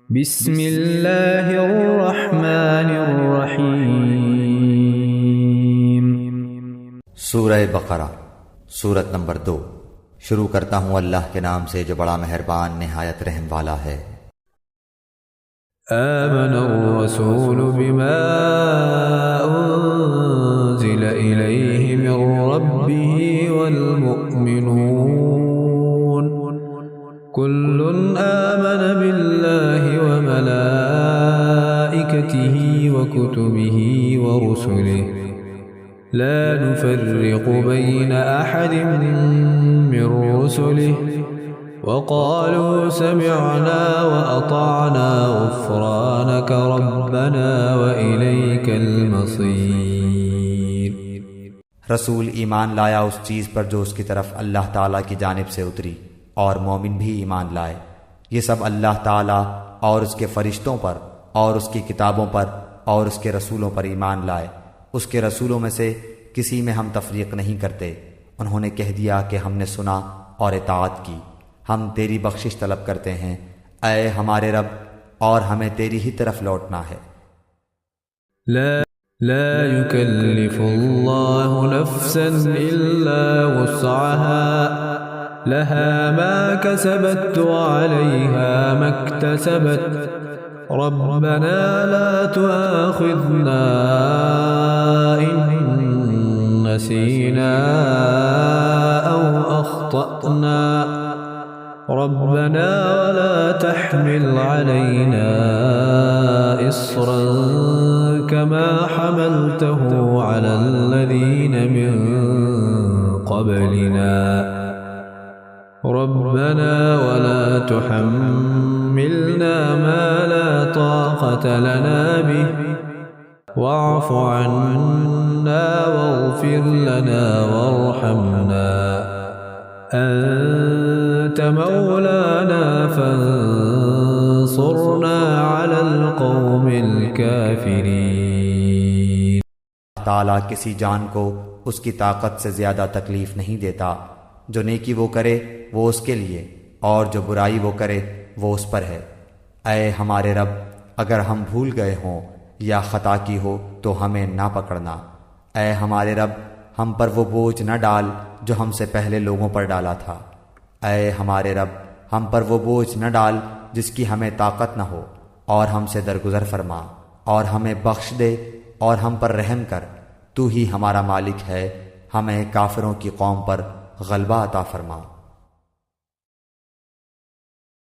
بسم اللہ الرحمن الرحیم۔ سورہ بقرہ، سورت نمبر 2۔ شروع کرتا ہوں اللہ کے نام سے جو بڑا مہربان نہایت رحم والا ہے۔ آمن الرسول بما انزل الیہ من ربہ والمؤمنون کل آمن باللہ وملائکتہ وکتبہ ورسلہ لا نفرق بین احد من رسلہ وقالوا سمعنا وأطعنا غفرانك ربنا وإليك المصير۔ رسول ایمان لایا اس چیز پر جو اس کی طرف اللہ تعالیٰ کی جانب سے اتری، اور مومن بھی ایمان لائے۔ یہ سب اللہ تعالیٰ اور اس کے فرشتوں پر اور اس کی کتابوں پر اور اس کے رسولوں پر ایمان لائے۔ اس کے رسولوں میں سے کسی میں ہم تفریق نہیں کرتے۔ انہوں نے کہہ دیا کہ ہم نے سنا اور اطاعت کی، ہم تیری بخشش طلب کرتے ہیں اے ہمارے رب، اور ہمیں تیری ہی طرف لوٹنا ہے۔ لا يكلف الله نفسا إلا وسعها لها ما كسبت وعليها ما اكتسبت ربنا لا تؤاخذنا إن نسينا أو أخطأنا ربنا ولا تحمل علينا إصرا كما حملته على الذين من قبلنا ربنا ولا تحملنا ما لا طاقة لنا به واعف عنا واغفر لنا وارحمنا أنت مولانا فانصرنا على القوم الكافرين۔ تعالیٰ کسی جان کو اس کی طاقت سے زیادہ تکلیف نہیں دیتا۔ جو نیکی وہ کرے وہ اس کے لیے، اور جو برائی وہ کرے وہ اس پر ہے۔ اے ہمارے رب، اگر ہم بھول گئے ہوں یا خطا کی ہو تو ہمیں نہ پکڑنا۔ اے ہمارے رب، ہم پر وہ بوجھ نہ ڈال جو ہم سے پہلے لوگوں پر ڈالا تھا۔ اے ہمارے رب، ہم پر وہ بوجھ نہ ڈال جس کی ہمیں طاقت نہ ہو، اور ہم سے درگزر فرما، اور ہمیں بخش دے اور ہم پر رحم کر۔ تو ہی ہمارا مالک ہے، ہمیں کافروں کی قوم پر غلبہ عطا فرما۔